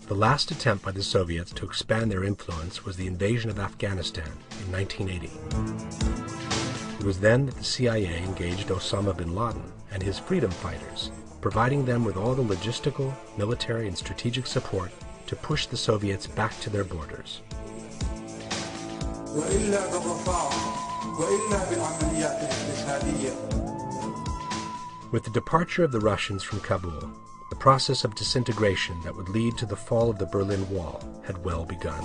The last attempt by the Soviets to expand their influence was the invasion of Afghanistan in 1980. It was then that the CIA engaged Osama bin Laden and his freedom fighters, providing them with all the logistical, military, and strategic support to push the Soviets back to their borders. With the departure of the Russians from Kabul, the process of disintegration that would lead to the fall of the Berlin Wall had well begun.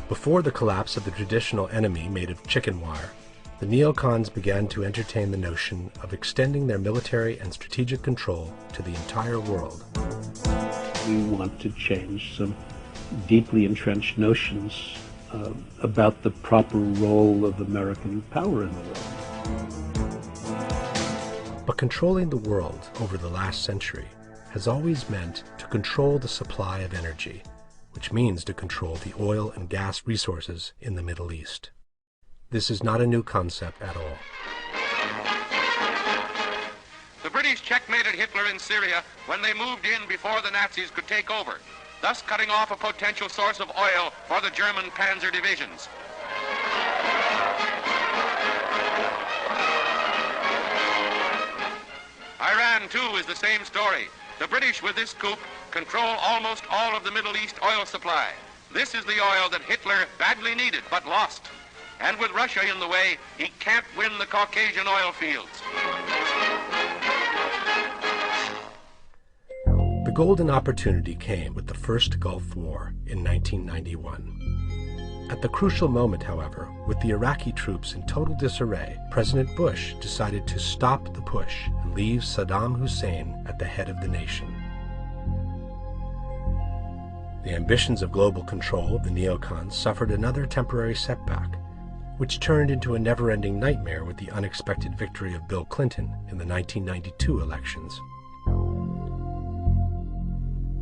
Before the collapse of the traditional enemy made of chicken wire, the neocons began to entertain the notion of extending their military and strategic control to the entire world. We want to change some deeply entrenched notions about the proper role of American power in the world. But controlling the world over the last century has always meant to control the supply of energy, which means to control the oil and gas resources in the Middle East. This is not a new concept at all. The British checkmated Hitler in Syria when they moved in before the Nazis could take over, thus cutting off a potential source of oil for the German panzer divisions. Iran, too, is the same story. The British, with this coup, control almost all of the Middle East oil supply. This is the oil that Hitler badly needed but lost. And with Russia in the way, he can't win the Caucasian oil fields. The golden opportunity came with the first Gulf War in 1991. At the crucial moment, however, with the Iraqi troops in total disarray, President Bush decided to stop the push and leave Saddam Hussein at the head of the nation. The ambitions of global control of the neocons suffered another temporary setback, which turned into a never-ending nightmare with the unexpected victory of Bill Clinton in the 1992 elections.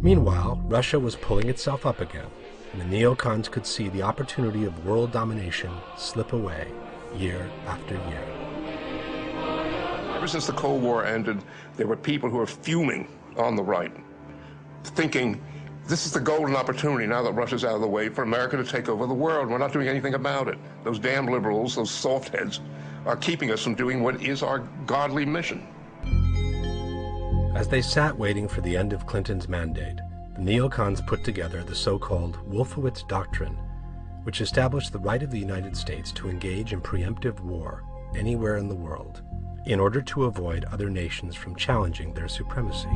Meanwhile, Russia was pulling itself up again, and the neocons could see the opportunity of world domination slip away year after year. Ever since the Cold War ended, there were people who were fuming on the right, thinking, this is the golden opportunity, now that Russia's out of the way, for America to take over the world. We're not doing anything about it. Those damn liberals, those soft heads, are keeping us from doing what is our godly mission. As they sat waiting for the end of Clinton's mandate, the neocons put together the so-called Wolfowitz Doctrine, which established the right of the United States to engage in preemptive war anywhere in the world, in order to avoid other nations from challenging their supremacy.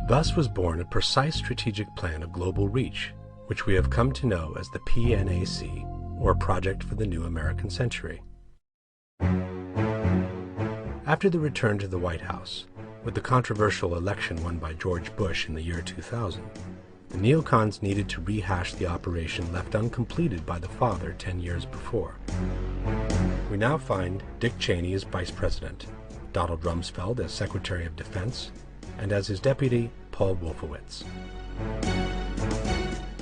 Thus was born a precise strategic plan of global reach, which we have come to know as the PNAC, or Project for the New American Century. After the return to the White House, with the controversial election won by George Bush in the year 2000, the neocons needed to rehash the operation left uncompleted by the father 10 years before. We now find Dick Cheney as Vice President, Donald Rumsfeld as Secretary of Defense, and as his deputy, Paul Wolfowitz.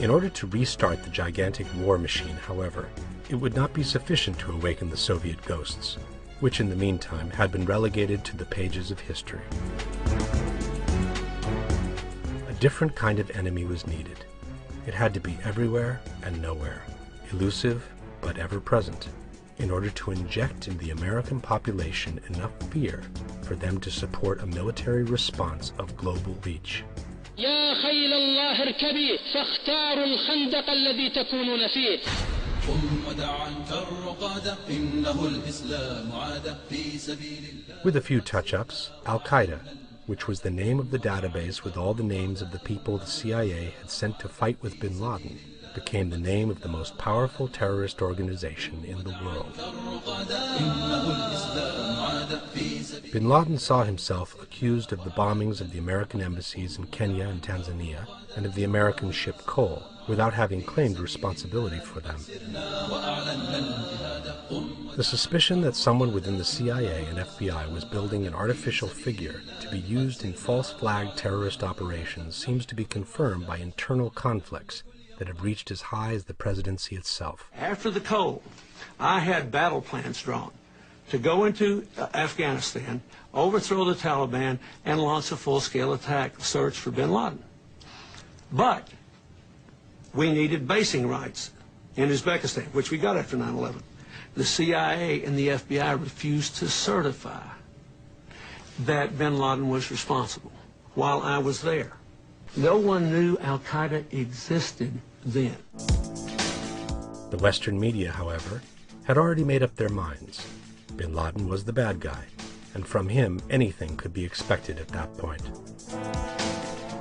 In order to restart the gigantic war machine, however, it would not be sufficient to awaken the Soviet ghosts, which in the meantime had been relegated to the pages of history. A different kind of enemy was needed. It had to be everywhere and nowhere, elusive but ever present, in order to inject in the American population enough fear for them to support a military response of global reach. يا خيل الله اركبي فاختاروا الخندق الذي تكونون فيه. With a few touch-ups, Al-Qaeda, which was the name of the database with all the names of the people the CIA had sent to fight with bin Laden, became the name of the most powerful terrorist organization in the world. Bin Laden saw himself accused of the bombings of the American embassies in Kenya and Tanzania, and of the American ship Cole, without having claimed responsibility for them. The suspicion that someone within the CIA and FBI was building an artificial figure to be used in false flag terrorist operations seems to be confirmed by internal conflicts that have reached as high as the presidency itself. After the cold, I had battle plans drawn to go into Afghanistan, overthrow the Taliban, and launch a full-scale attack search for bin Laden. But we needed basing rights in Uzbekistan, which we got after 9/11. The CIA and the FBI refused to certify that bin Laden was responsible while I was there. No one knew Al-Qaeda existed then. The Western media, however, had already made up their minds. Bin Laden was the bad guy, and from him anything could be expected at that point.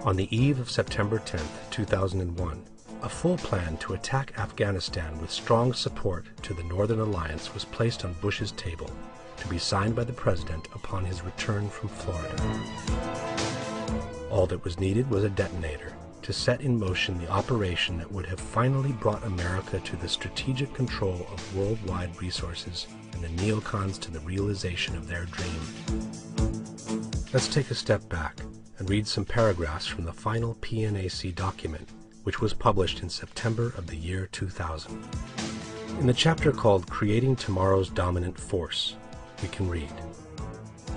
On the eve of September 10, 2001, a full plan to attack Afghanistan with strong support to the Northern Alliance was placed on Bush's table, to be signed by the President upon his return from Florida. All that was needed was a detonator to set in motion the operation that would have finally brought America to the strategic control of worldwide resources and the neocons to the realization of their dream. Let's take a step back and read some paragraphs from the final PNAC document, which was published in September of the year 2000. In the chapter called Creating Tomorrow's Dominant Force, we can read,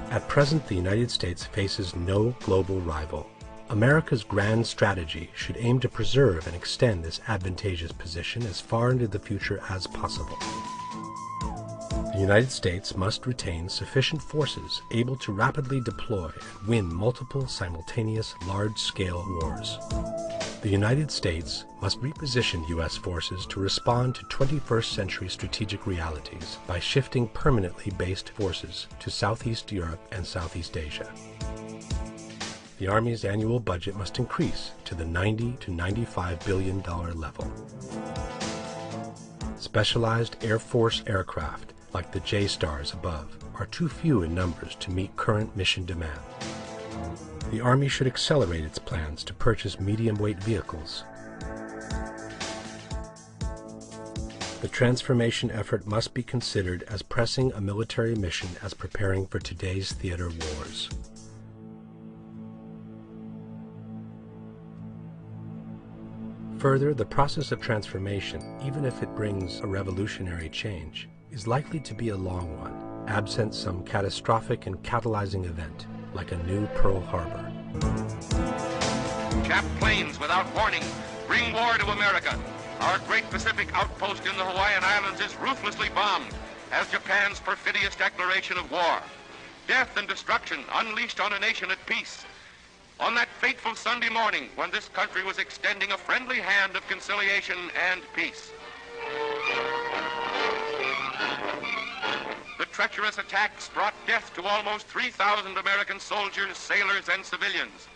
"At present, the United States faces no global rival. America's grand strategy should aim to preserve and extend this advantageous position as far into the future as possible. The United States must retain sufficient forces able to rapidly deploy and win multiple simultaneous large-scale wars. The United States must reposition U.S. forces to respond to 21st century strategic realities by shifting permanently based forces to Southeast Europe and Southeast Asia. The Army's annual budget must increase to the $90 to $95 billion level. Specialized Air Force aircraft, like the J-Stars above, are too few in numbers to meet current mission demand. The Army should accelerate its plans to purchase medium-weight vehicles. The transformation effort must be considered as pressing a military mission as preparing for today's theater wars. Further, the process of transformation, even if it brings a revolutionary change, is likely to be a long one, absent some catastrophic and catalyzing event, like a new Pearl Harbor. Jap planes without warning bring war to America. Our great Pacific outpost in the Hawaiian Islands is ruthlessly bombed as Japan's perfidious declaration of war. Death and destruction unleashed on a nation at peace. On that fateful Sunday morning when this country was extending a friendly hand of conciliation and peace. The treacherous attacks brought death to almost 3,000 American soldiers, sailors, and civilians.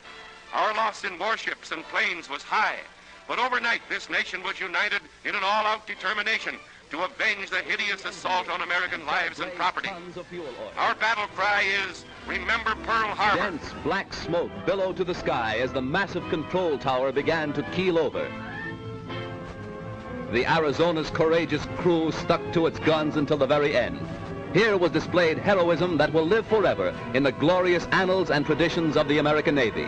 Our loss in warships and planes was high, but overnight this nation was united in an all-out determination to avenge the hideous assault on American lives and property. Our battle cry is, remember Pearl Harbor. Dense black smoke billowed to the sky as the massive control tower began to keel over. The Arizona's courageous crew stuck to its guns until the very end. Here was displayed heroism that will live forever in the glorious annals and traditions of the American Navy.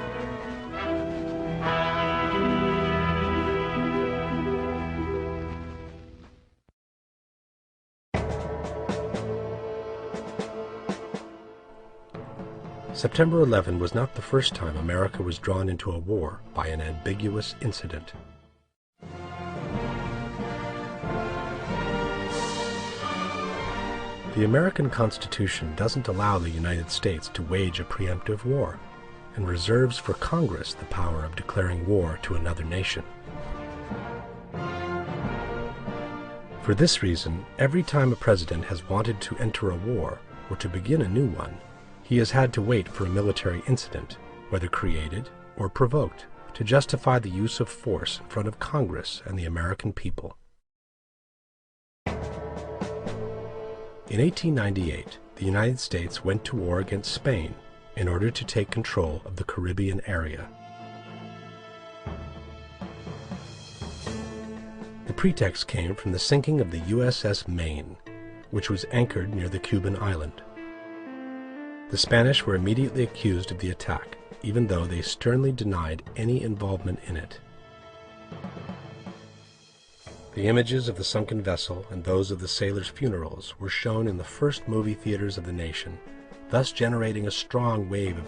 September 11 was not the first time America was drawn into a war by an ambiguous incident. The American Constitution doesn't allow the United States to wage a preemptive war, and reserves for Congress the power of declaring war to another nation. For this reason, every time a president has wanted to enter a war or to begin a new one, he has had to wait for a military incident, whether created or provoked, to justify the use of force in front of Congress and the American people. In 1898, the United States went to war against Spain in order to take control of the Caribbean area. The pretext came from the sinking of the USS Maine, which was anchored near the Cuban island. The Spanish were immediately accused of the attack, even though they sternly denied any involvement in it. The images of the sunken vessel and those of the sailors' funerals were shown in the first movie theaters of the nation, thus generating a strong wave of